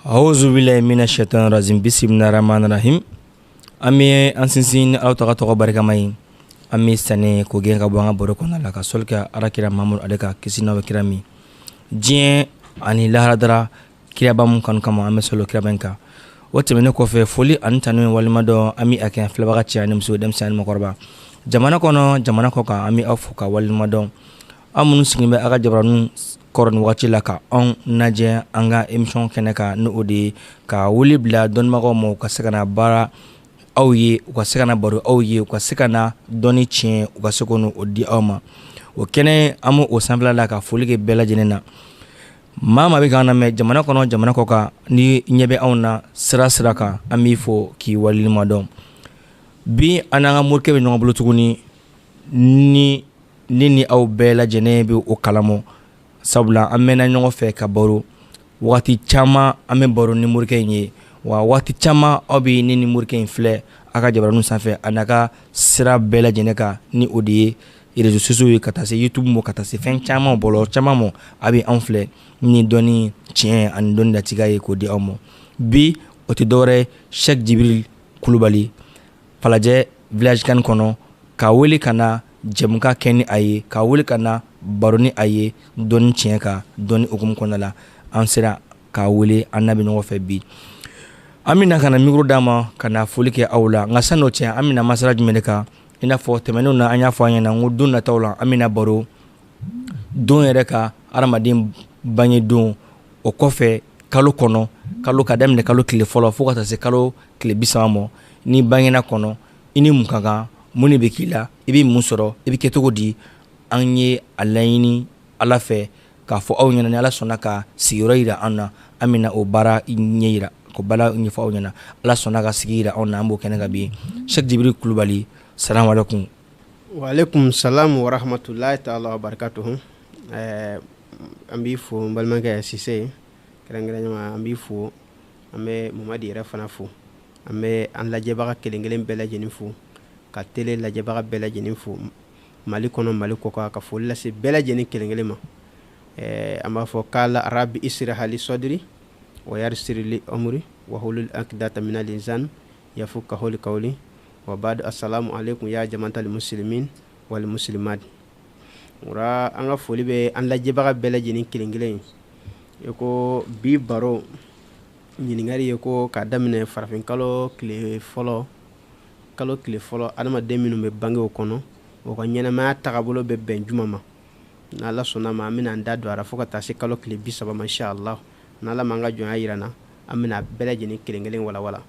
Auzubillahi minash shaitanir rajim. Bismillahir rahmanir rahim. Ami ansinsin aw taga togo barkamay. Ami sane ko gen ka banga boro kona la ka solka arakira mamur adeka kisina wa kirami. Jien ani lahadara kirabam kan kama ame solo kirabenka. Wote mene ko fe foli antanu walmado ami akan flabaga ci ani muso dem san makorba. Jamana kono jamana ko ka ami afuka walmado. Amun singbe aga jabranu koron wati la ka on naje anga emission keneka no odi ka wuli bla don mago mo ka sekana bara awye ka sekana baro awye ka sekana doni chien ka sekono odi awma o kene amu o sambla la ka foli ke bela jenena mama be kana me jamana kono jamana ko ka ni nyebe awna sira sira ka ami fo ki wali madom bi ananga murke be ngoblo tuguni ni aw bela jenebe o kalamo sabula amena nyongo fe ka baro wati chama ame baro ni murke nye wa wati chama obi ni murke infle aka jabranu sanfe anaka sira bela jeneka ni odi reseaux sociaux katase YouTube mo katase fen chama bolo chama mo abi enfle ni doni chien an don da tigaye ko di amo bi oti dore Cheikh Jibril Kulubali falaje village kan kono ka woli kana jemuka keni aye ka woli kana baroni aye doni chienka doni okum konala ansera ka wole annabi no fe bi amina kana micro dama kana folike awla ngasano chen amina masara jumedeka ina fo temenu na anya fo anya na ngudun na tawla amina baro don ereka aramadin banye don o kofe kalo kono kalo kadam ne kalo kile folo fo kata se kalo kile bisamo ni banye na kono ini mukaga muni bekila ibi musoro ibi ketogodi anye alayni ala fe ka fo aw nyana ala sonaka sigira anna amina o bara nyira ko bala nyi fo aw nyana ala sonaka sigira onna ambo kenega bi Cheikh Jibril Kulubali assalamu alaikum. Wa alaikum salam wa rahmatullahi ta'ala wa barakatuh. Ambi fo balmanga sise kerengere ma ambi fo ambe mumadi refana fo ambe an laje baka kelengelen bela jeni fo ka tele laje baka bela jeni fo mali kono mali ko ka fo la se bela jeni kelengelen ma amba fo kala rabbi isra hali sadri wa yarsir li amri wa hulul aqdata min al-insan yafuka holi qawli wa ba'd. Assalamu alaikum ya jama'atal muslimin wal muslimat. Ura anga foli be an la jebaka bela jeni kelengelen yoko bi baro nyini ngari yoko ka damine farafin kalo kle folo adama deminu be bange o kono o ko nyena ma tagabolo be ben jumama na la sona ma amina nda do ara foka tasi kalo kle bisaba masha Allah na la manga jo ayirana amina bela jeni kelengelen wala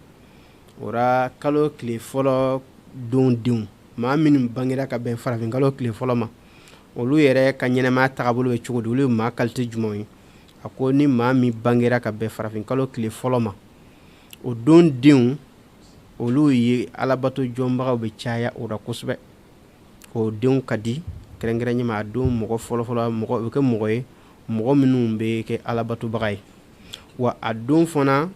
ora kalo kle folo don dun ma min bangira ka ben farafin kalo kle folo ma olu yere ka nyena ma tagabolo be chugodi olu ma kalte jumoy akoni ma mi bangira ka ben farafin kalo kle folo ma o don dun olu yi alabato jomba be chaya ora kusbe o don kadi kerengere nyima don mogo folo mogo ke mogo minum be ke alabato bagay wa adon fona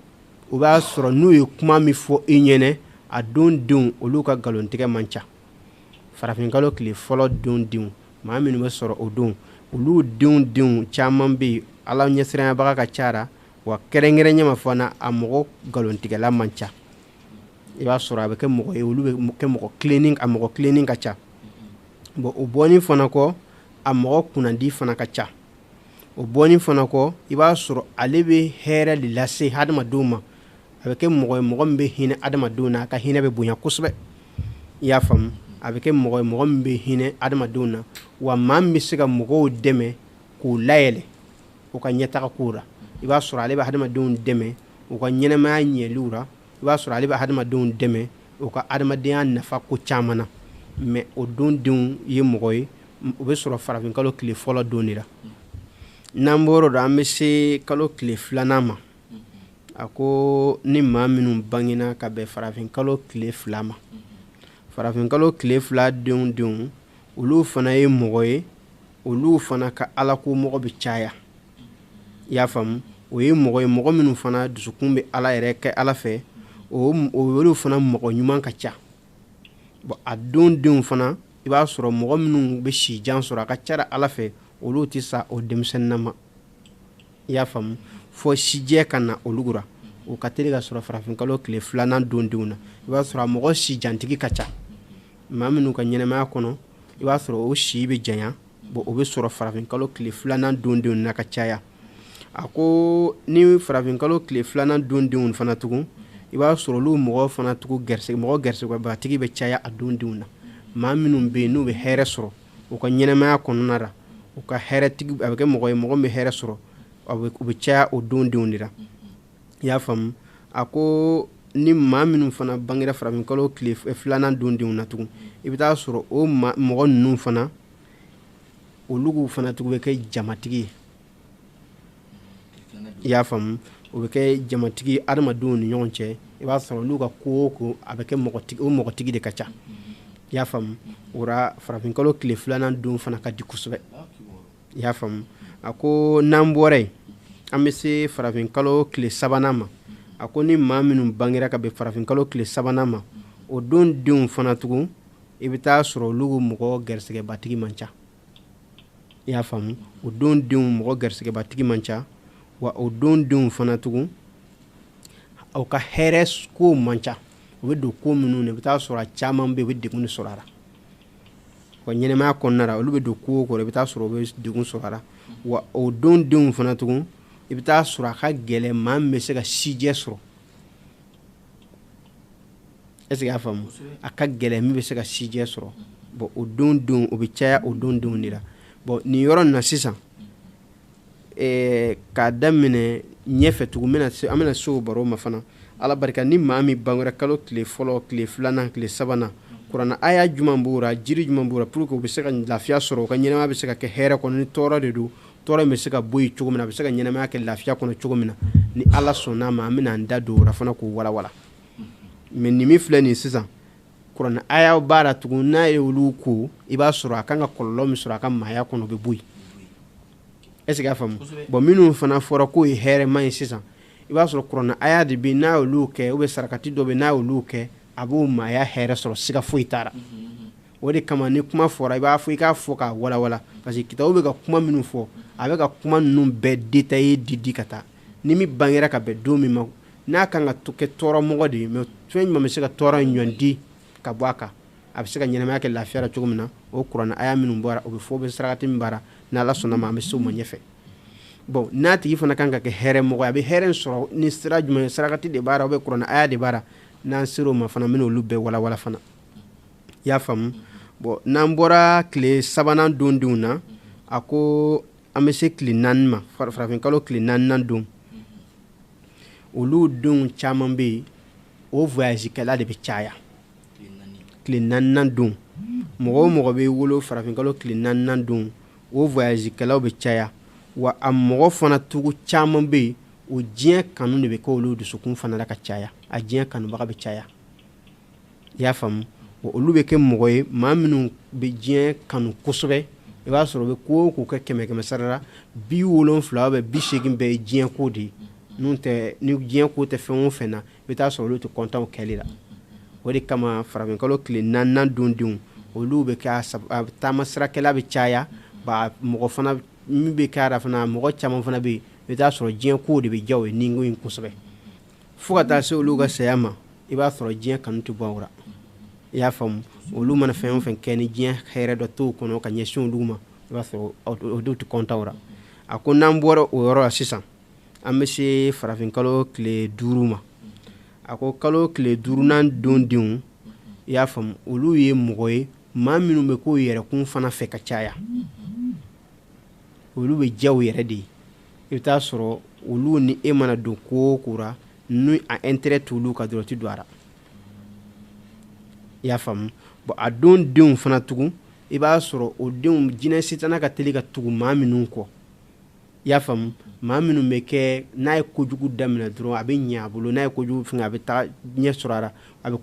o ba soro nu yi kuma mi fo inyene adon dun olu ka galon tike mancha farafin kalo kle folo don dun ma minu be soro o don olu dun chaman be ala nyesira baga ka cara wa kerengere nyima fona amogo galon tike la mancha iba soro abe ke mogo olu be ke mogo cleaning ka cha bo o boni fona ko amogo kunandi fona ka cha o boni fona ko iba soro alebe hera lilase hadama duma avec mogo mbe hine adama duna ka hine be bunya kusbe ya fam avec mogo mbe hine adama duna wa mambi siga mogo deme ku layele o ka nyeta ka kura iba sura aleba adama dun deme o ka nyene ma nyelura iba sura aleba adama dun deme o ka adama de nafa ko chamana me o dun ye mogo o be sura farafin kalo kle folo donira namboro da amese kalo kle flanama ako ni ma minnu bangina ka be farafin kalo kle flama farafin kalo kle fla dun olu fana ye mogo ye olu fana ka ala ko mogo be caya ya fam o ye mogo minnu fana dusukun be ala yɛrɛ kɛ ala fɛ o olu fana mogo ɲuman ka ca bon a don fana i b'a sɔrɔ mogo minnu be sijan sɔrɔ a ka cara ala fɛ olu ti sa o denmisɛnnama ya fam fo sijɛ ka na olu ra o ka teli ka sɔrɔ farafinkalo tile filanan dondenw na i b'a sɔrɔ a mɔgɔ si jantigi ka ca maa minnu ka ɲɛnɛmaya kɔnɔ i b'a sɔrɔ o si bɛ janya bon o bɛ sɔrɔ farafinkalo tile filanan dondenw na ka caya a ko ni farafinkalo tile filanan dondenw fana tugun i b'a sɔrɔ olu mɔgɔ fana tugun mɔgɔ gɛrɛsɛgɛbatigi bɛ caya a dondenw na maa minnu bɛ yen n'u bɛ hɛrɛ sɔrɔ u ka ɲɛnɛmaya kɔnɔna ra u ka hɛrɛtigi a bɛ kɛ mɔgɔ ye mɔgɔ min bɛ hɛrɛ sɔrɔ u bɛ caya o dondenw de la i y'a faamu a ko ni maa minnu fana bangera farafinkalo tile filanan dondenw na tugun i bɛ taa sɔrɔ o mɔgɔ ninnu fana olu fana tugun bɛ kɛ jamatigi ye i y'a faamu o bɛ kɛ jamatigi adamadenw ni ɲɔgɔn cɛ i b'a sɔrɔ olu ka ko o ko a bɛ kɛ mɔgɔtigi de ka ca i y'a faamu o la farafinkalo tile filanan don fana ka di kosɛbɛ i y'a faamu a ko n'an bɔra yen an bɛ se farafinkalo tile sabanan ma a ko ni maa minnu bangera ka bɛn farafinkalo tile sabanan ma o don denw fana tugun i bɛ taa sɔrɔ olu mɔgɔ gɛrɛsɛgɛbatigi man ca i y'a faamu o don denw mɔgɔ gɛrɛsɛgɛbatigi man ca wa o don denw fana tugun o ka hɛrɛ ko man ca o bɛ don ko minnu na i bɛ taa sɔrɔ a caman bɛ yen u bɛ degun sɔrɔ a la wa ɲɛnɛmaya kɔnɔna la olu bɛ don ko o ko i bɛ taa sɔrɔ u bɛ degun sɔrɔ a la wa o don denw fana tugun i bɛ taa sɔrɔ a ka gɛlɛn maa min bɛ se ka sijɛ sɔrɔ est-ce que i y'a faamu a ka gɛlɛn min bɛ se ka sijɛ sɔrɔ bon o don denw o bɛ caya o don denw de la bon nin yɔrɔ nin na sisan k'a daminɛ ɲɛfɛ tugun an bɛna se o baro ma fana ala barika ni maa min bangera kalo tile fɔlɔ tile filanan tile sabanan kuranna aya jumɛn b'o la jiri jumɛn b'o la pour que u bɛ se ka lafiya sɔrɔ u ka ɲɛnɛmaya bɛ se ka kɛ hɛrɛ kɔnɔ ni tɔɔrɔ de don tɔɔrɔ in bɛ se ka bɔ yen cogo min na a bɛ se ka ɲɛnɛmaya kɛ lafiya kɔnɔ cogo min na ni ala sɔnn'a ma an bɛna an da don o la fana k'o walawala mais nin min filɛ nin sisan kuranna aya b'a la tugun n'a ye olu ko i b'a sɔrɔ a kan ka kɔlɔlɔ min sɔrɔ a ka maaya kɔnɔ o bɛ bɔ yen est-ce que i y'a faamu bon minnu fana fɔra k'o ye hɛrɛma ye sisan i b'a sɔrɔ kuranna aya de bɛ n'a y'olu kɛ ou bien sarakati dɔ bɛ n'a y'olu kɛ a b'o maaya hɛrɛ sɔrɔ siga foyi t'a la o de kama ni kuma fɔra i b'a fɔ i k'a fɔ k'a walawala parce que kitabu bɛ ka kuma minnu fɔ a bɛ ka kuma ninnu bɛɛ détaillé di ka taa ni min bangera ka bɛn don min ma n'a kan ka kɛ tɔɔrɔmɔgɔ de ye mais fɛn jumɛn bɛ se ka tɔɔrɔ in ɲɔndi ka bɔ a kan a bɛ se ka ɲɛnɛmaya kɛ lafiya la cogo min na o kuranna aya minnu bɔra o bɛ fɔ o bɛ sarakati min baara n'ala sɔnna ma an bɛ se o ma ɲɛfɛ bon n'a tigi fana kan ka kɛ hɛrɛmɔgɔ ye a bɛ hɛrɛ sɔrɔ ni sira jumɛn sarakati de b'ara ou bien kuranna aya de b'ara n'an sera o ma fana n bɛna olu bɛɛ walawala fana i y'a faamu bon n'an bɔra tile sabanan dondenw na a ko an bɛ se tile naani ma farafinkalo tile naaninan don olu denw caman bɛ yen o voyage kɛla de bɛ caya tile naaninan don mɔgɔ o mɔgɔ bɛ wolo farafinkalo tile naaninan don o voyage kɛlaw bɛ caya wa a mɔgɔ fana tugu caman bɛ yen o diɲɛ kanu de bɛ kɛ olu dusukun fana la ka caya a diɲɛ kanubaga bɛ caya i y'a faamu olu bɛ kɛ mɔgɔ ye maa minnu bɛ diɲɛ kanu kosɛbɛ i b'a sɔrɔ u bɛ ko o ko kɛ 100 sara la 70 80 bɛɛ ye diɲɛ ko de ye n'o tɛ ni diɲɛ ko tɛ fɛn o fɛn na i bɛ taa sɔrɔ olu tɛ kɔntan o kɛli la o de kama farafinkalo tile naaninan dondenw olu bɛ kɛ a taama sirakɛla bɛ caya ba mɔgɔ fana min bɛ kɛ a fana mɔgɔ caman fana bɛ yen i bɛ taa sɔrɔ diɲɛ ko de bɛ diya o ye nin ko in kosɛbɛ fo ka taa se olu ka saya ma i b'a sɔrɔ diɲɛ kanu tɛ bɔ o la i y'a faamu olu mana fɛn o fɛn kɛ ni diɲɛ hɛrɛ dɔ t'o kɔnɔ ka ɲɛsin olu ma i b'a sɔrɔ o dɔw tɛ kɔntan o la a ko n'an bɔra o yɔrɔ la sisan an bɛ se farafinkalo tile 5 ma a ko kalo tile 5nan dondenw i y'a faamu olu ye mɔgɔ ye maa minnu bɛ k'o yɛrɛkun fana fɛ ka caya olu bɛ diya u yɛrɛ de ye i bɛ taa sɔrɔ olu ni e mana don ko o ko la ni a intérêt t'olu ka dɔrɔn o tɛ don a la i y'a faamu bon a don denw fana tugun i b'a sɔrɔ o denw jinɛ sitana ka teli ka tugu maa minnu kɔ i y'a faamu maa minnu bɛ kɛ n'a ye kojugu daminɛ dɔrɔn a bɛ ɲɛ a bolo n'a ye kojugu fɛngɛ a bɛ taa ɲɛ sɔrɔ a la a bɛ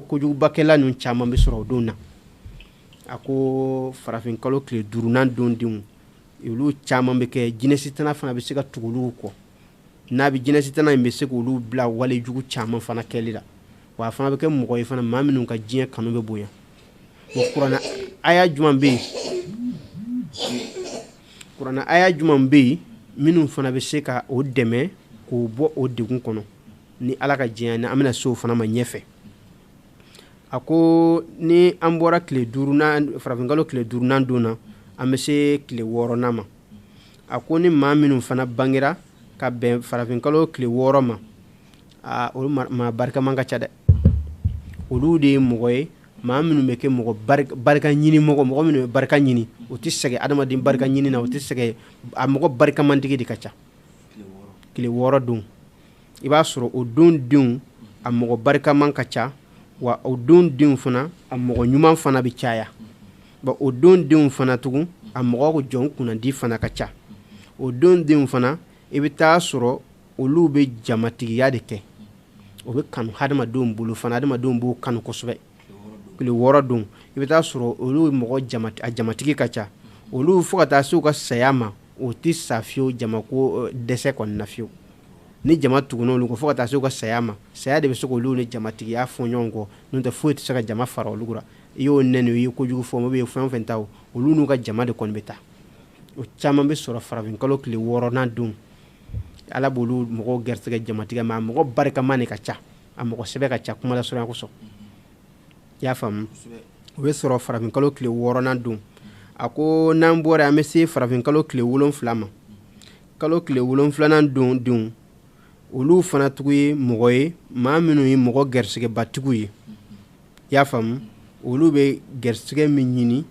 kojugubakɛla ninnu caman bɛ sɔrɔ o don na a ko farafinkalo tile 5nan dondenw olu caman bɛ kɛ jinɛ sitana fana bɛ se ka tugu olu kɔ n'a bɛ jinɛ sitana in bɛ se k'olu bila wale jugu caman fana kɛli la wa a fana bɛ kɛ mɔgɔ ye fana maa minnu ka diɲɛ kanu bɛ bonya o kuranna aya jumɛn bɛ yen kuranna aya jumɛn bɛ yen minnu fana bɛ se ka o dɛmɛ k'o bɔ o degun kɔnɔ ni Ala ka diɲɛ na an bɛna se o fana ma ɲɛfɛ. A ko ni an bɔra tile 5nan farafinkalo tile 5nan don na an bɛ se tile 6nan ma. A ko ni maa minnu fana bangera ka bɛn farafinkalo tile 6 ma olu maa barikaman ka ca dɛ. Olu de ye mɔgɔ ye maa minnu bɛ kɛ mɔgɔ barika ɲini mɔgɔ minnu bɛ barika ɲini o tɛ sɛgɛn adamaden barika ɲini na o tɛ sɛgɛn a mɔgɔ barikamantigi de ka ca. Tile 6 don i b'a sɔrɔ o don denw a mɔgɔ barikaman ka ca wa o don denw fana a mɔgɔ ɲuman fana bɛ caya. Bon o don denw fana tugun a mɔgɔ jɔn kunnandi fana ka ca. O don denw fana i bɛ taa sɔrɔ olu bɛ jamatigiya de kɛ. O bɛ kanu hadamadenw bolo fana hadamadenw b'o kanu kosɛbɛ. Tile 6 don i bɛ taa sɔrɔ olu mɔgɔ a jamatigi ka ca. Olu fo ka taa se u ka saya ma o tɛ sa fiyewu jamako dɛsɛ kɔni na fiyewu. Ni jama tugunna olu ko fo ka taa se u ka saya ma saya de bɛ se k'olu ni jamatigiya fɔ ɲɔgɔn kɔ n'o tɛ foyi tɛ se ka jama fara olu kan. I y'o nɛni i ye kojugu fɔ o bɛ fɛn o fɛn ta olu n'u ka jama de kɔni bɛ taa. O caman bɛ sɔrɔ farafinkalo tile 6nan don Ala b'olu mɔgɔw gɛrɛsɛgɛ jamatigiya ma a mɔgɔ barikaman de ka ca a mɔgɔ sɛbɛ ka ca kuma la surunya kosɔn. I y'a faamu o bɛ sɔrɔ farafinkalo tile 6nan don. A ko n'an bɔra an bɛ se farafinkalo tile 7 ma. Kalo tile 7nan don denw olu fana tugu ye mɔgɔ ye maa minnu ye mɔgɔ gɛrɛsɛgɛbatigiw ye. I y'a faamu olu bɛ gɛrɛsɛgɛ min ɲini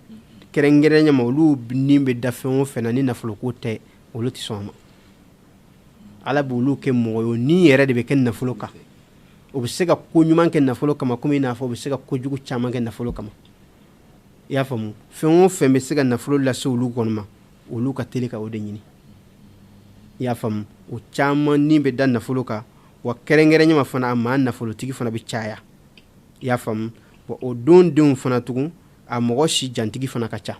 kɛrɛnkɛrɛnya ma olu ni bɛ da fɛn o fɛn na ni nafoloko tɛ olu tɛ sɔn a ma. Ala b'olu kɛ mɔgɔ ye ni yɛrɛ de bɛ kɛ nafolo kan. O bɛ se ka ko ɲuman kɛ nafolo kama komi i n'a fɔ o bɛ se ka kojugu caman kɛ nafolo kama. I y'a faamu fɛn o fɛn bɛ se ka nafolo lase olu kɔni ma olu ka teli ka o de ɲini. I y'a faamu o caman ni bɛ da nafolo kan wa kɛrɛnkɛrɛnya ma fana a maa nafolotigi fana bɛ caya. I y'a faamu bon o don denw fana tugun a mɔgɔ si jantigi fana ka ca.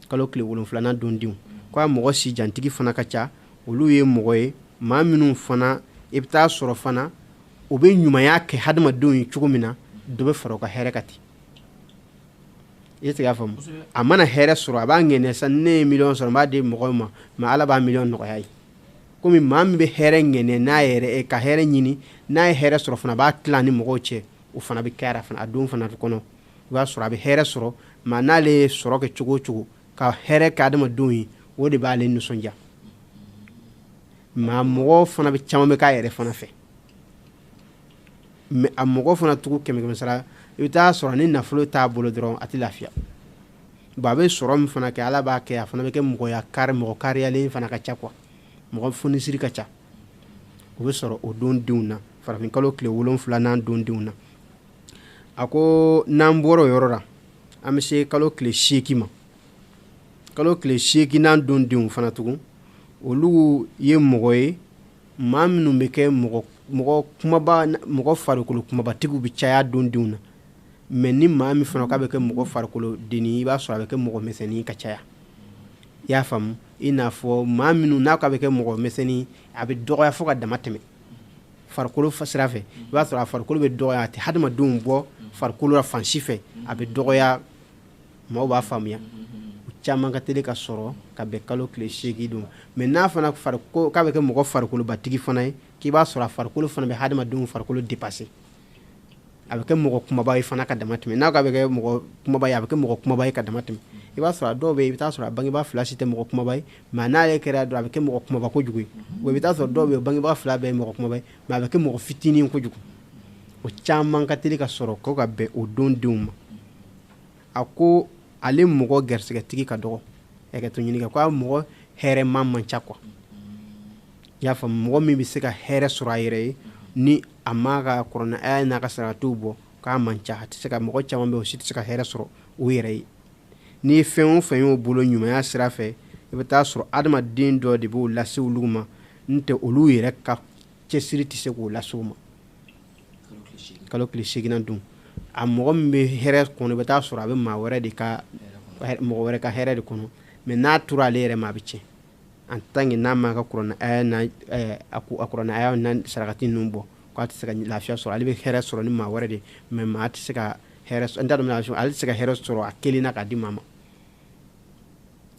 Kalo tile 7nan don denw ko a mɔgɔ si jantigi fana ka ca olu ye mɔgɔ ye maa minnu fana i bɛ taa sɔrɔ fana o bɛ ɲumanya kɛ hadamadenw ye cogo min na dɔ bɛ fara o ka hɛrɛ kan ten. I y'a faamu a mana hɛrɛ sɔrɔ a b'a ŋɛniya sisan ne ye miliyɔn sɔrɔ n b'a di mɔgɔw ma mais Ala b'a miliyɔn nɔgɔya ye. Komi maa min bɛ hɛrɛ ŋɛniya n'a yɛrɛ ka hɛrɛ ɲini n'a ye hɛrɛ sɔrɔ fana a b'a tila ni mɔgɔw cɛ o fana bɛ kɛra fana a don fana kɔnɔ i b'a sɔrɔ a bɛ hɛrɛ sɔrɔ mais n'ale ye sɔrɔ kɛ cogo o cogo ka hɛrɛ kɛ adamadenw ye o de b'ale nisɔndiya. Mais a mɔgɔ fana bɛ caman bɛ k'a yɛrɛ fana fɛ. Mais a mɔgɔ fana tugu 100 sara i bɛ taa sɔrɔ ni nafolo t'a bolo dɔrɔn a tɛ lafiya. Bon a bɛ sɔrɔ min fana kɛ Ala b'a kɛ a fana bɛ kɛ mɔgɔ kariyalen fana ka ca quoi mɔgɔ fonisiri ka ca. O bɛ sɔrɔ o don denw na farafinkalo tile 7nan don denw na. A ko n'an bɔra o yɔrɔ la an bɛ se kalo tile 8 ma. Kalo tile 8nan don denw fana tugun olu ye mɔgɔ ye maa minnu bɛ kɛ mɔgɔ farikolo kumabatigiw bɛ caya don denw na mais ni maa min fana k'a bɛ kɛ mɔgɔ farikolo denni i b'a sɔrɔ a bɛ kɛ mɔgɔ misɛnnin ka caya. I y'a faamu i n'a fɔ maa minnu n'a k'a bɛ kɛ mɔgɔ misɛnnin a bɛ dɔgɔya fo ka dama tɛmɛ farikolo sira fɛ i b'a sɔrɔ a farikolo bɛ dɔgɔya a tɛ hadamadenw bɔ farikolo la fan si fɛ a bɛ dɔgɔya maaw b'a faamuya. O caman ka teli ka sɔrɔ ka bɛn kalo tile 8 don mais n'a fana k'a bɛ kɛ mɔgɔ farikolobatigi fana ye k'i b'a sɔrɔ a farikolo fana bɛ hadamadenw farikolo dépasser a bɛ kɛ mɔgɔ kumaba ye fana ka dama tɛmɛ n'a k'a bɛ kɛ mɔgɔ kumaba ye a bɛ kɛ mɔgɔ kumaba ye ka dama tɛmɛ. I b'a sɔrɔ a dɔw bɛ yen i bɛ taa sɔrɔ a bangebaa 2 si tɛ mɔgɔ kumaba ye mais n'ale kɛra dɔrɔn a bɛ kɛ mɔgɔ kumaba kojugu ye wa i bɛ taa sɔrɔ dɔw bɛ yen bangebaa 2 bɛɛ ye mɔgɔ kumaba ye mais a bɛ kɛ mɔgɔ fitinin kojugu. O caman ka teli ka sɔrɔ ko ka bɛn o don denw ma. A ko ale mɔgɔ gɛrɛsɛgɛtigi ka dɔgɔ hakɛto ɲini kɛ ko a mɔgɔ hɛrɛman man ca quoi. I y'a faamu mɔgɔ min bɛ se ka hɛrɛ sɔrɔ a yɛrɛ ye ni a ma ka kuranɛ n'a ka saratiw bɔ k'a man ca a tɛ se ka mɔgɔ caman bɛ o si tɛ se ka hɛrɛ sɔrɔ o yɛrɛ ye. N'i ye fɛn o fɛn y'o bolo ɲumanya sira fɛ i bɛ taa sɔrɔ adamaden dɔ de b'o lase olu ma n'o tɛ olu yɛrɛ ka cɛsiri tɛ se k'o lase o ma. Kalo tile 8nan don a mɔgɔ min bɛ hɛrɛ kɔnɔ i bɛ taa sɔrɔ a bɛ maa wɛrɛ de ka mɔgɔ wɛrɛ ka hɛrɛ de kɔnɔ mais n'a tora ale yɛrɛ ma a bɛ tiɲɛ en tant que n'a ma ka kuranɛ aya n'a sarakati ninnu bɔ k'a tɛ se ka lafiya sɔrɔ ale bɛ hɛrɛ sɔrɔ ni maa wɛrɛ de mais maa tɛ se ka hɛrɛ n t'a dɔn ale tɛ se ka hɛrɛ sɔrɔ a kelen na k'a di maa ma.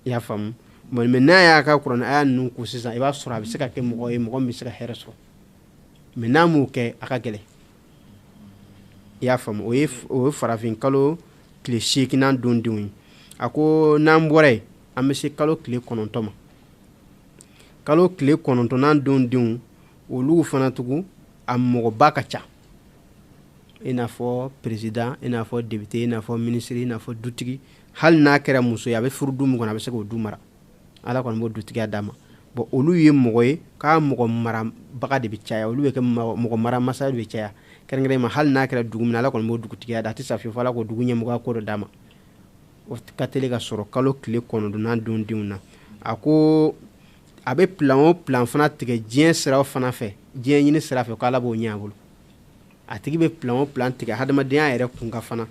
I y'a faamu bon maintenant y'a ka kuranɛ aya ninnu ko sisan i b'a sɔrɔ a bɛ se ka kɛ mɔgɔ ye mɔgɔ min bɛ se ka hɛrɛ sɔrɔ mais n'a m'o kɛ a ka gɛlɛn i y'a faamu o ye farafin kalo tile 8nan dondenw ye a ko n'an bɔra yen an bɛ se kalo tile 9 ma kalo tile 9nan dondenw olu fana tugun a mɔgɔba ka ca i n'a fɔ président i n'a fɔ député i n'a fɔ ministre i n'a fɔ dutigi hali n'a kɛra muso ye a bɛ furu du min kɔnɔ a bɛ se k'o du mara ala kɔni b'o dutigiya d'a ma bon olu ye mɔgɔ ye k'a mɔgɔ marabaga de bɛ caya olu bɛ kɛ mɔgɔ maramasa de bɛ caya kɛrɛnkɛrɛnnen ma hali n'a kɛra dugu min na ala kɔni b'o dugutigiya da a tɛ sa fiyewu ala k'o dugu ɲɛmɔgɔya ko dɔ d'a ma o ka teli ka sɔrɔ kalo tile 9nan dondenw na a ko a bɛ plan o plan fana tigɛ diɲɛ siraw fana fɛ diɲɛ ɲini sira fɛ ko ala b'o ɲɛ a bolo a tigi bɛ plan o plan tigɛ hadamadenya yɛrɛ kun ka fana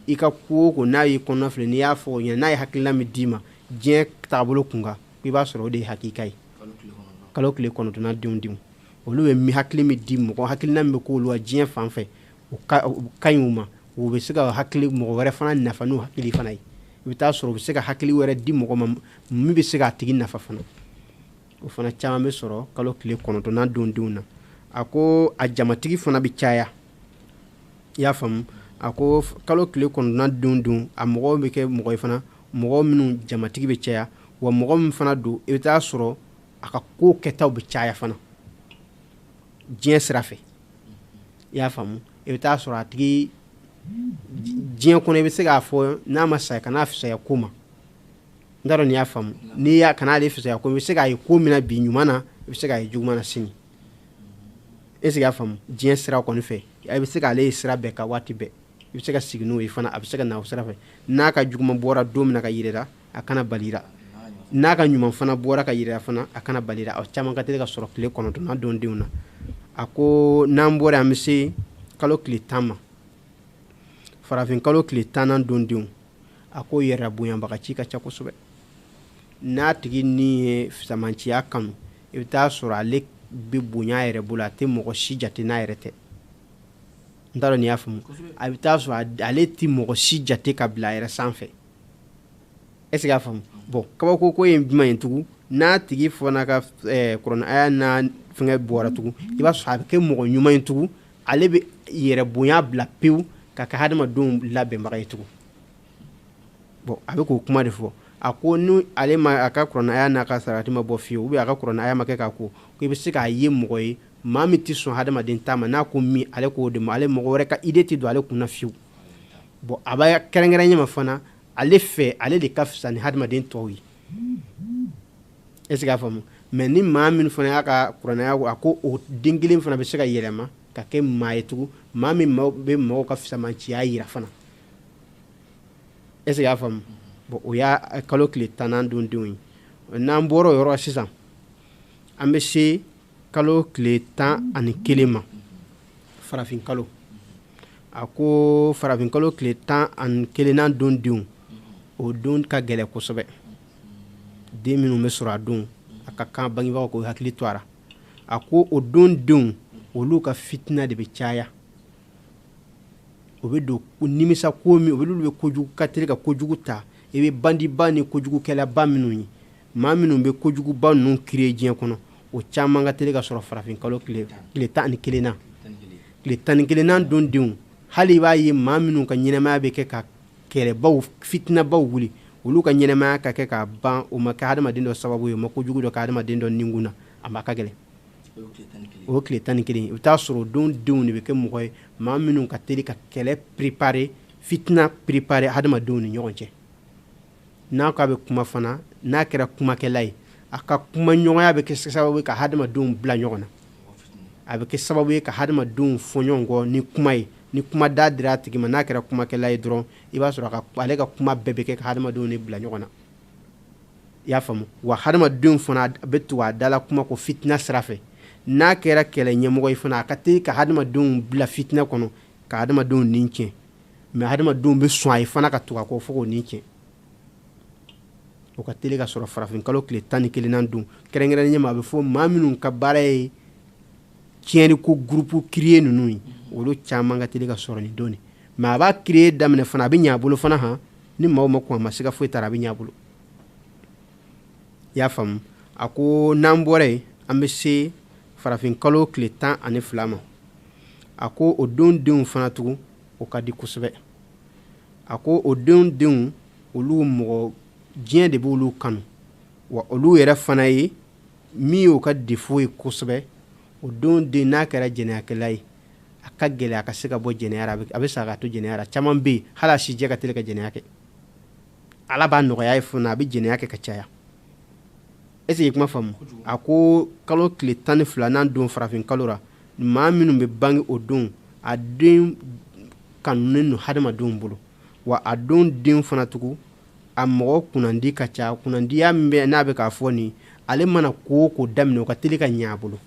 i ka ko o ko n'a y'i kɔnɔ filɛ n'i y'a fɔ o ɲɛna n'a ye hakilina min d'i ma diɲɛ taabolo kun kan i b'a sɔrɔ o de ye hakika ye kalo tile 9nan denw olu bɛ mi hakili min di mɔgɔ hakilina min bɛ k'olu ka diɲɛ fan fɛ o ka ɲi u ma u bɛ se ka hakili mɔgɔ wɛrɛ fana nafa n'u hakili fana ye i bɛ taa sɔrɔ u bɛ se ka hakili wɛrɛ di mɔgɔ ma min bɛ se k'a tigi nafa fana o fana caman bɛ sɔrɔ kalo tile 9nan dondenw na a ko a jamatigi fana bɛ caya i y'a faamu a ko kalo tile 9nan dondenw a mɔgɔw bɛ kɛ mɔgɔ ye fana mɔgɔ minnu jamatigi bɛ caya wa mɔgɔ min fana don i bɛ taa sɔrɔ a ka ko kɛtaw bɛ caya fana diɲɛ sira fɛ i y'a faamu i bɛ taa sɔrɔ a tigi diɲɛ kɔnɔ i bɛ se k'a fɔ n'a ma saya kan'a fisaya ko ma n t'a dɔn n'i y'a faamu n'i y'a kan'ale fisaya ko i bɛ se k'a ye ko min na bi ɲuman na i bɛ se k'a ye juguman na sini est-ce que i y'a faamu diɲɛ sira kɔni fɛ i bɛ se k'ale ye sira bɛɛ ka waati bɛɛ i bɛ se ka sigi n'o ye fana a bɛ se ka na o sira fɛ n'a ka juguman bɔra don min na ka yirira a kana balira n'a ka ɲuman fana bɔra ka yirira fana a kana balira a caman ka teli ka sɔrɔ tile 9nan dondenw na a ko n'an bɔra an bɛ se kalo tile 10 ma farafin kalo tile 10nan dondenw a ko yɛrɛ bonyabagaci ka ca kosɛbɛ n'a tigi ni ye fisamanciya kanu i bɛ taa sɔrɔ ale bɛ bonya yɛrɛ bolo a tɛ mɔgɔ si jate n'a yɛrɛ tɛ n t'a dɔn n'i y'a faamu a bɛ taa sɔrɔ ale tɛ mɔgɔ si jate ka bila a yɛrɛ sanfɛ est-ce que i y'a faamu bon kabako ko ye jumɛn ye tugun n'a tigi fana ka kuranɛ aya n'a fɛngɛ bɔra tugun i b'a sɔrɔ a bɛ kɛ mɔgɔ ɲuman ye tugun ale bɛ yɛrɛ bonya bila pewu ka kɛ hadamadenw labɛnbaga ye tugun bon a bɛ k'o kuma de fɔ a ko ni ale ma a ka kuranɛ aya n'a ka sarati ma bɔ fiyewu ou bien a ka kuranɛ aya ma kɛ k'a ko i bɛ se k'a ye mɔgɔ ye maa min tɛ sɔn hadamaden ta ma n'a ko min ale k'o de ma ale mɔgɔ wɛrɛ ka idée tɛ don ale kunna fiyewu bon a b'a kɛrɛnkɛrɛnnen ma fana ale fɛ ale de ka fisa ni hadamaden tɔw ye est-ce que i y'a faamu mais ni maa min fana y'a ka kuranɛya a ko o den kelen fana bɛ se ka yɛlɛma ka kɛ maa ye tugun maa min bɛ mɔgɔw ka fisamanciya yira fana est-ce que i y'a faamu bon o y'a kalo tile 10nan dondenw ye n'an bɔra o yɔrɔ sisan an bɛ se kalo tile 11 ma farafin kalo a ko farafin kalo tile 11nan dondenw o don ka gɛlɛn kosɛbɛ den minnu bɛ sɔrɔ a don a ka kan bangebagaw k'o hakili to a la a ko o don denw olu ka fitina de bɛ caya o bɛ don nimisa ko min olu bɛ kojugu ka teli ka kojugu ta i bɛ bandiba ni kojugukɛlaba minnu ye maa minnu bɛ kojuguba ninnu créer diɲɛ kɔnɔ o caman ka teli ka sɔrɔ farafin kalo tile 11nan tile 11nan dondenw hali i b'a ye maa minnu ka ɲɛnamaya bɛ kɛ ka kɛlɛbaw fitinabaw wuli olu ka ɲɛnamaya ka kɛ k'a ban o ma kɛ hadamaden dɔ sababu ye o ma kojugu dɔ kɛ hadamaden dɔ ninkun na a ma ka gɛlɛn o tile 11 i bɛ taa sɔrɔ o don denw de bɛ kɛ mɔgɔ ye maa minnu ka teli ka kɛlɛ préparer fitina préparer hadamadenw ni ɲɔgɔn cɛ n'a ko a bɛ kuma fana n'a kɛra kumakɛla ye a ka kuma ɲɔgɔnya bɛ kɛ sababu ye ka hadamadenw bila ɲɔgɔn na a bɛ kɛ sababu ye ka hadamadenw fɔ ɲɔgɔn kɔ ni kuma ye ni kuma da dira a tigi ma n'a kɛra kumakɛla ye dɔrɔn i b'a sɔrɔ ale ka kuma bɛɛ bɛ kɛ ka hadamadenw ni bila ɲɔgɔn na i y'a faamu wa hadamadenw fana bɛ tugu a dala kuma ko fitina sira fɛ n'a kɛra kɛlɛ ɲɛmɔgɔ ye fana a ka teli ka hadamadenw bila fitina kɔnɔ ka hadamadenw ni tiɲɛ mais hadamadenw bɛ sɔn a ye fana ka tugu a kɔ fo k'o ni tiɲɛ o ka teli ka sɔrɔ farafin kalo tile 11nan don kɛrɛnkɛrɛnnen ma a bɛ fɔ maa minnu ka baara ye tiɲɛni ko groupe créer ninnu ye olu caman ka teli ka sɔrɔ nin don mais a b'a créer daminɛ fana a bɛ ɲɛ a bolo fana han ni maaw ma kɔn a ma se ka foyi tara a bɛ ɲɛ a bolo i y'a faamu a ko n'an bɔra yen an bɛ se farafinkalo tile 12 ma a ko o denw fana tugun o ka di kosɛbɛ a ko o denw olu mɔgɔ diɲɛ de b'olu kanu wa olu yɛrɛ fana ye min y'o ka défaut ye kosɛbɛ o den n'a kɛra jɛnɛyakɛla ye a ka gɛlɛ a ka se ka bɔ jɛnɛya la a bɛ sa ka to jɛnɛya la caman bɛ yen hali a sijɛ ka teli ka jɛnɛya kɛ ala b'a nɔgɔya ye fana a bɛ jɛnɛya kɛ ka caya est-ce que i kuma faamu a ko kalo tile 12 n'an don farafin kalo ra maa minnu bɛ bange o don a den kanunen don hadamadenw bolo wa a don den fana tugun a mɔgɔ kunnandi ka ca kunnandiya min bɛ n'a bɛ k'a fɔ nin ale mana ko daminɛ o ka teli ka ɲɛ a bolo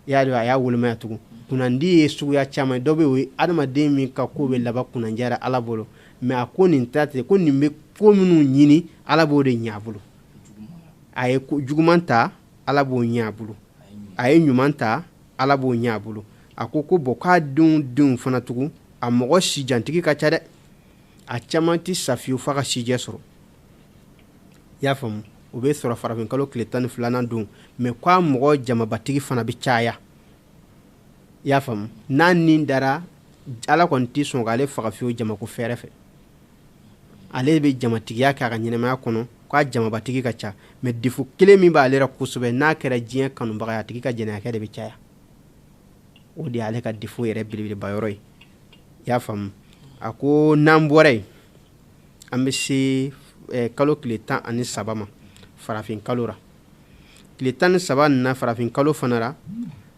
y'a dɔn a y'a wolomaya tugun kunnandi ye suguya caman dɔ bɛ o ye adamaden min ka ko bɛ laban kunnandiya ala bolo mais a ko nin ta ten ko nin bɛ ko minnu ɲini ala b'o de ɲɛ a bolo a ye juguman ta ala b'o ɲɛ a bolo a ye ɲuman ta ala b'o ɲɛ a bolo a ko bɔn k'a denw fana tugun a mɔgɔ sijantigi ka ca dɛ a caman tɛ sa fiyewu f'a ka sijɛ sɔrɔ i y'a faamu o bɛ sɔrɔ farafinkalo tile 12 don mais k'a mɔgɔ jamabatigi fana bɛ caya i y'a faamu n'a nin dara ala kɔni tɛ sɔn k'ale faga fiyewu jamako fɛrɛ fɛ ale bɛ jamatigiya kɛ a ka ɲɛnamaya kɔnɔ k'a jamabatigi ka ca mais défaut kelen min b'ale la kosɛbɛ n'a kɛra diɲɛ kanubaga ye a tigi ka jɛnɛyakɛ de bɛ caya o de y'ale ka défaut yɛrɛ belebeleba yɔrɔ ye i y'a faamu a ko n'an bɔra yen an bɛ se kalo tile 13 ma farafin kalo ra tile 13 nin na farafin kalo fana ra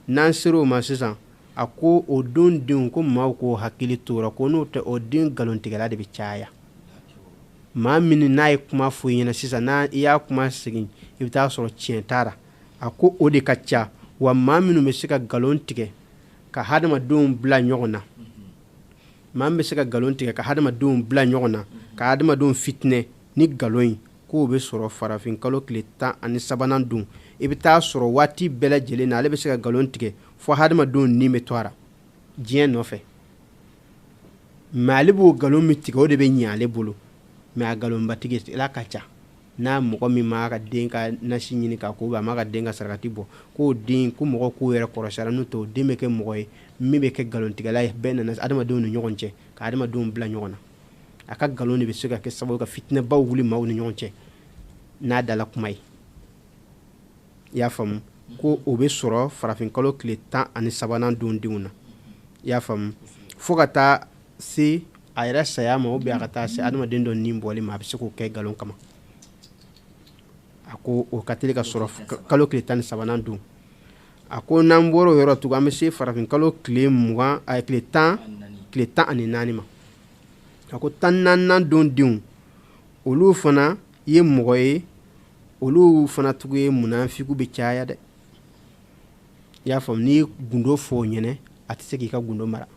n'an sera o ma sisan a ko o don denw ko maaw k'o hakili tora ko n'o tɛ o den nkalontigɛla de bɛ caya maa min n'a ye kuma fɔ i ɲɛna sisan n'a i y'a kuma segin i bɛ taa sɔrɔ tiɲɛ t'a la a ko o de ka ca wa maa minnu bɛ se ka nkalon tigɛ ka hadamadenw bila ɲɔgɔn na maa min bɛ se ka nkalon tigɛ ka hadamadenw bila ɲɔgɔn na ka hadamadenw fitinɛ ni nkalon in k'o bɛ sɔrɔ farafin kalo tile 13 don i bɛ taa sɔrɔ waati bɛɛ lajɛlen na ale bɛ se ka nkalon tigɛ fo hadamadenw ni bɛ to a la diɲɛ nɔfɛ mais ale b'o nkalon min tigɛ o de bɛ ɲɛ ale bolo mais a nkalonbatigi ala ka ca n'a mɔgɔ min m'a ka den ka nasi ɲini k'a ko a m'a ka den ka sarakati bɔ k'o den ko mɔgɔ k'o yɛrɛ kɔrɔsiyara n'o tɛ o den bɛ kɛ mɔgɔ ye min bɛ kɛ nkalontigɛla ye bɛɛ nana adamadenw ni ɲɔgɔn cɛ ka adamadenw bila ɲɔgɔn na a ka nkalon de bɛ se ka kɛ sababu ka fitinɛbaw wuli maaw ni ɲɔgɔn cɛ n'a dala kuma ye i y'a faamu ko o bɛ sɔrɔ farafinkalo tile 13 don denw na i y'a faamu fo ka taa se a yɛrɛ saya ma ou bien a ka taa se adamaden dɔ nin bɔli ma a bɛ se k'o kɛ nkalon kama a ko o ka teli ka sɔrɔ kalo tile 13 don a ko n'an bɔra o yɔrɔ tugun an bɛ se farafinkalo tile 20 a tile 14 ma a ko 14 don denw olu fana ye mɔgɔ ye olu fana tugun ye munafiku bɛ caya dɛ i y'a faamu n'i ye gundo fɔ o ɲɛna a tɛ se k'i ka gundo mara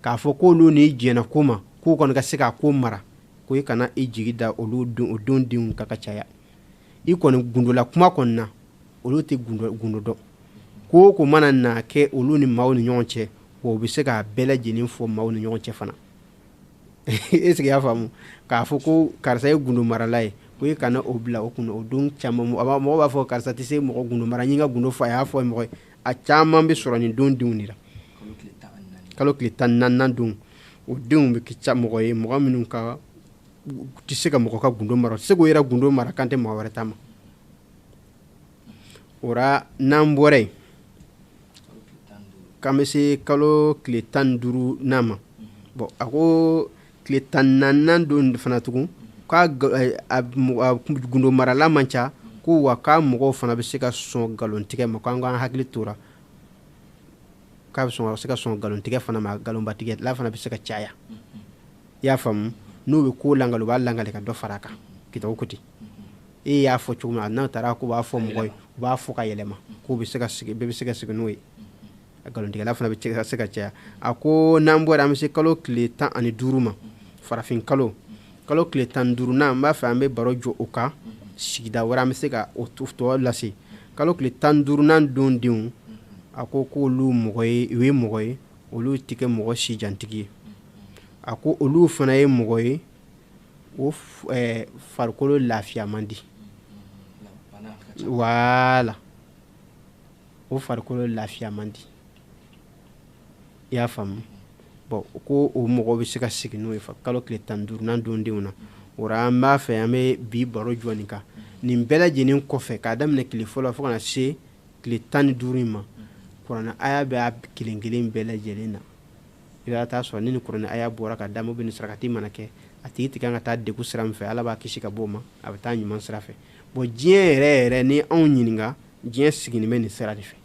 k'a fɔ k'olu n'i jɛna ko ma k'u kɔni ka se k'a ko mara ko i kana i jigi da olu o don denw ka caya i kɔni gundola kuma kɔni na olu tɛ gundo dɔn ko mana na kɛ olu ni maaw ni ɲɔgɔn cɛ wa u bɛ se k'a bɛɛ lajɛlen fɔ maaw ni ɲɔgɔn cɛ fana est-ce que i y'a faamu k'a fɔ ko karisa ye gundo marala ye ko i kana o bila o kunna o don caman mɔgɔ b'a fɔ karisa tɛ se mɔgɔ gundo mara n y'i ka gundo fɔ a y'a fɔ mɔgɔ ye a caman bɛ sɔrɔ nin don denw de la kalo tile 14 don o denw bɛ kɛ mɔgɔ ye mɔgɔ minnu ka tɛ se ka mɔgɔ ka gundo mara tɛ se k'o yɛrɛ gundo mara kan tɛ mɔgɔ wɛrɛ ta ma o ra n'an bɔra yen k'an bɛ se kalo tile 15 ma bon a ko tile 14 don fana tugun k'a gundo marala man ca ko wa k'a mɔgɔw fana bɛ se ka sɔn nkalontigɛ ma k'an k'an hakili tora k'a bɛ se ka sɔn nkalontigɛ fana ma nkalonbatigɛ la fana bɛ se ka caya i y'a faamu n'u bɛ ko langalo u b'a langale ka dɔ fara a kan kitabu ko ten e y'a fɔ cogo min na n'a taara ko b'a fɔ mɔgɔ ye u b'a fɔ ka yɛlɛma k'u bɛ se ka sigi bɛɛ bɛ se ka sigi n'o ye nkalontigɛla fana bɛ se ka caya a ko n'an bɔra an bɛ se kalo tile 15 ma farafin kalo tile 15 nan n b'a fɛ an bɛ baro jɔ o kan sigida wɛrɛ an bɛ se ka o tɔ lase kalo tile 15 don denw a ko k'olu mɔgɔ ye u ye mɔgɔ ye olu tɛ kɛ mɔgɔ sijantigi ye a ko olu fana ye mɔgɔ ye o farikolo lafiya man di wala o farikolo lafiya man di i y'a faamu bon ko o mɔgɔ bɛ se ka sigi n'o ye kalo tile 15 n'an don denw na o la an b'a fɛ an bɛ bi baro jɔni kan nin bɛɛ lajɛlen kɔfɛ k'a daminɛ tile fɔlɔ fo ka na se tile 15 in ma kuranɛ aya bɛ a kelen kelen bɛɛ lajɛlen na i b'a taa sɔrɔ ni nin kuranɛ aya bɔra ka d'a ma ni sarakati mana kɛ a tigi tɛ kan ka taa degun sira min fɛ ala b'a kisi ka bɔ o ma a bɛ taa ɲuman sira fɛ bon diɲɛ yɛrɛ ni anw ɲininka diɲɛ sigilen bɛ nin sira de fɛ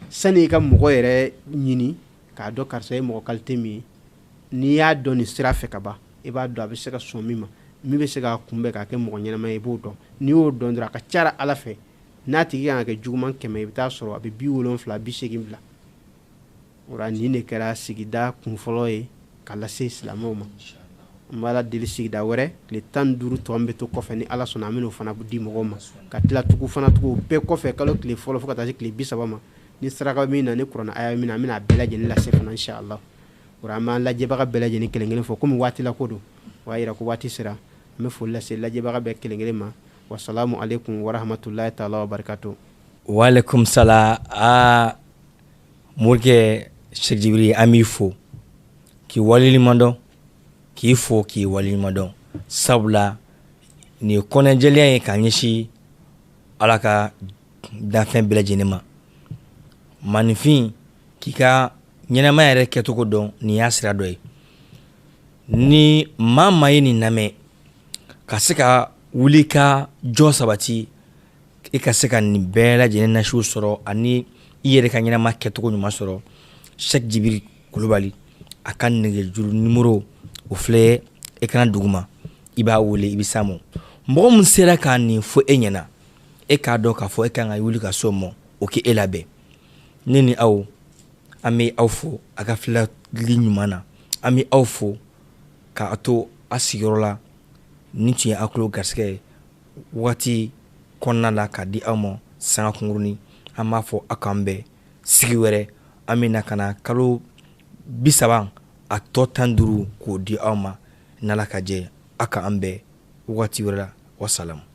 sani i ka mɔgɔ yɛrɛ ɲini k'a dɔn karisa ye mɔgɔ qualité min ye n'i y'a dɔn nin sira fɛ ka ban i b'a dɔn a bɛ se ka sɔn min ma min bɛ se k'a kunbɛn k'a kɛ mɔgɔ ɲɛnama ye i b'o dɔn n'i y'o dɔn dɔrɔn a ka ca ala fɛ n'a tigi kan ka kɛ juguman 100 i bɛ taa sɔrɔ a bɛ 70 80 bila o la nin de kɛra sigida kunfɔlɔ ye ka lase silamɛw ma an b'a la deli sigida wɛrɛ tile 15 tɔ min bɛ to kɔfɛ ni ala sɔnna an bɛ n'o fana di mɔgɔw ma ka tila tugu o bɛɛ kɔfɛ kalo tile fɔlɔ fo ka taa se tile 30 ma ni saraka min na ni kuranɛ aya min na an bɛna a bɛɛ lajɛlen lase fana inshallah o la an b'an lajɛbaga bɛɛ lajɛlen kelen kelen fɔ komi waati la ko don o y'a yira ko waati sera an bɛ foli lase lajɛbaga bɛɛ kelen kelen ma wasalamu alaikum warahmatullahi taala wa barakatuh. Wa alaikum salam. Morikɛ Sheikh Jibiri an b'i fo k'i waleɲuman dɔn k'i fo k'i waleɲuman dɔn sabula nin ye kɔnɛjɛlenya ye k'a ɲɛsin ala ka danfɛn bɛɛ lajɛlen ma maninfin k'i ka ɲɛnamaya yɛrɛ kɛcogo dɔn nin y'a sira dɔ ye ni maa ye nin lamɛn ka se ka wuli ka jɔ sabati i ka se ka nin bɛɛ lajɛlen nasiw sɔrɔ ani i yɛrɛ ka ɲɛnama kɛcogo ɲuman sɔrɔ Sheikh Jibiri Kulubali a ka nɛgɛjuru numéro o filɛ écran duguma i b'a wele i bɛ s'a ma mɔgɔ min sera ka nin fɔ e ɲɛna e k'a dɔn k'a fɔ e kan ka wuli ka s'o ma o k'e labɛn ne ni aw an bɛ aw fo a ka filɛli ɲuman na an bɛ aw fo k'a to a sigiyɔrɔ la ni tun ye aw tulo garisɛgɛ ye wagati kɔnɔna la k'a di aw ma sanga kunkurunin an b'a fɔ aw k'an bɛn sigi wɛrɛ an bɛ na ka na kalo 30 a tɔ 15 k'o di aw ma n'Ala ka jɛ aw k'an bɛn wagati wɛrɛ la wasalamu.